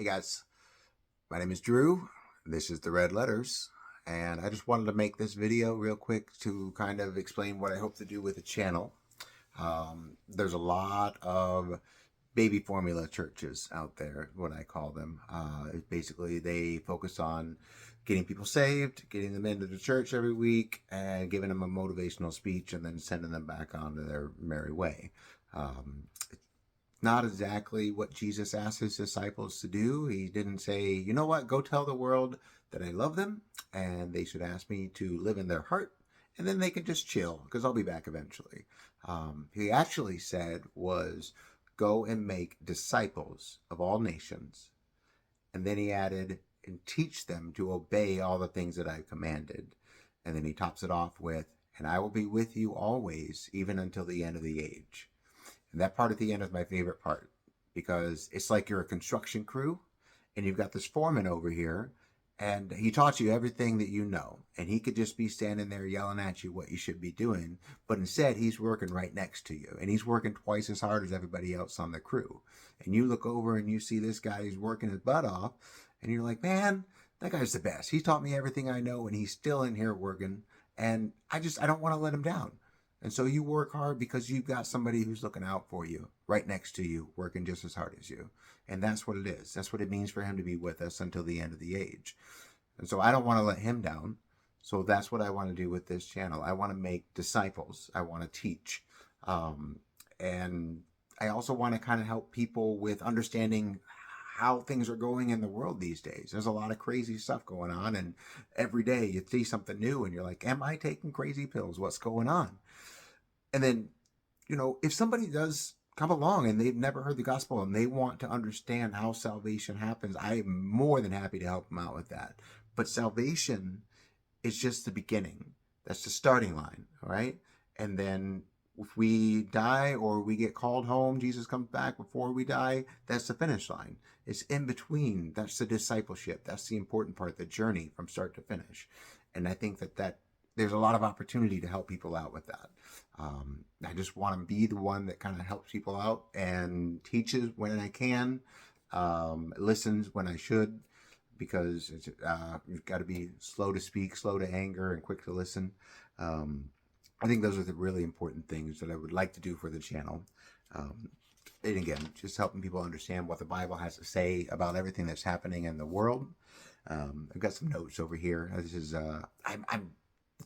Hey guys, my name is Drew. This is the Red Letters, and I just wanted to make this video real quick to kind of explain what I hope to do with the channel. There's a lot of baby formula churches out there, what I call them. Basically, they focus on getting people saved, getting them into the church every week, and giving them a motivational speech, and then sending them back on to their merry way. Not exactly what Jesus asked his disciples to do. He didn't say, you know what, go tell the world that I love them and they should ask me to live in their heart, and then they can just chill because I'll be back eventually. He actually said was, go and make disciples of all nations. And then he added, and teach them to obey all the things that I've commanded. And then he tops it off with, and I will be with you always, even until the end of the age. And that part at the end is my favorite part, because it's like you're a construction crew and you've got this foreman over here and he taught you everything that you know, and he could just be standing there yelling at you what you should be doing, but instead he's working right next to you and he's working twice as hard as everybody else on the crew. And you look over and you see this guy who's working his butt off and you're like, man, that guy's the best. He taught me everything I know and he's still in here working, and I don't want to let him down. And so you work hard because you've got somebody who's looking out for you, right next to you, working just as hard as you. And that's what it is. That's what it means for him to be with us until the end of the age. And so I don't want to let him down. So that's what I want to do with this channel. I want to make disciples. I want to teach. And I also want to kind of help people with understanding how things are going in the world these days. There's a lot of crazy stuff going on, and every day you see something new and you're like, am I taking crazy pills? What's going on? And then, if somebody does come along and they've never heard the gospel and they want to understand how salvation happens, I'm more than happy to help them out with that. But salvation is just the beginning. That's the starting line, all right? And then if we die or we get called home, Jesus comes back before we die, that's the finish line. It's in between. That's the discipleship. That's the important part, the journey from start to finish. And I think that there's a lot of opportunity to help people out with that. I just want to be the one that kind of helps people out and teaches when I can, listens when I should, because you've got to be slow to speak, slow to anger, and quick to listen. I think those are the really important things that I would like to do for the channel. And again, just helping people understand what the Bible has to say about everything that's happening in the world. I've got some notes over here. This is I'm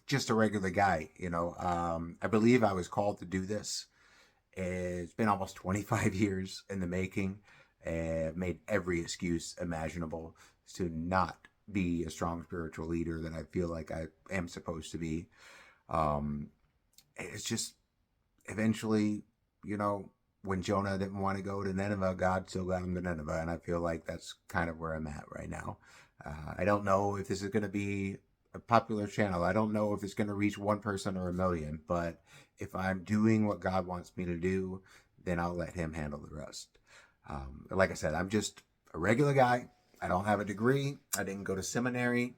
just a regular guy, I believe I was called to do this. It's been almost 25 years in the making. I've made every excuse imaginable to not be a strong spiritual leader that I feel like I am supposed to be. It's just eventually, when Jonah didn't want to go to Nineveh, God still got him to Nineveh. And I feel like that's kind of where I'm at right now. I don't know if this is going to be a popular channel. I don't know if it's going to reach one person or a million, but if I'm doing what God wants me to do, then I'll let him handle the rest. Like I said, I'm just a regular guy. I don't have a degree. I didn't go to seminary.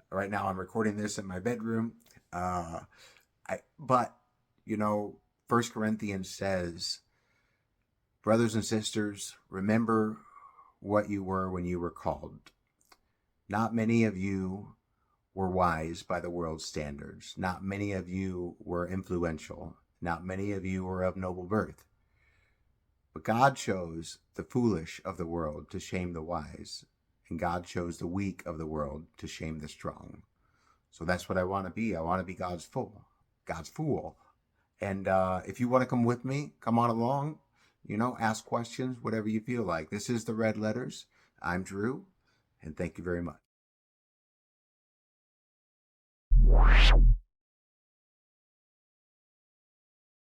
Right now I'm recording this in my bedroom. But 1 Corinthians says, brothers and sisters, remember what you were when you were called. Not many of you were wise by the world's standards. Not many of you were influential. Not many of you were of noble birth. But God chose the foolish of the world to shame the wise, and God chose the weak of the world to shame the strong. So that's what I want to be. I want to be God's fool. And if you want to come with me, come on along, ask questions, whatever you feel like. This is the Red Letters. I'm Drew, and thank you very much.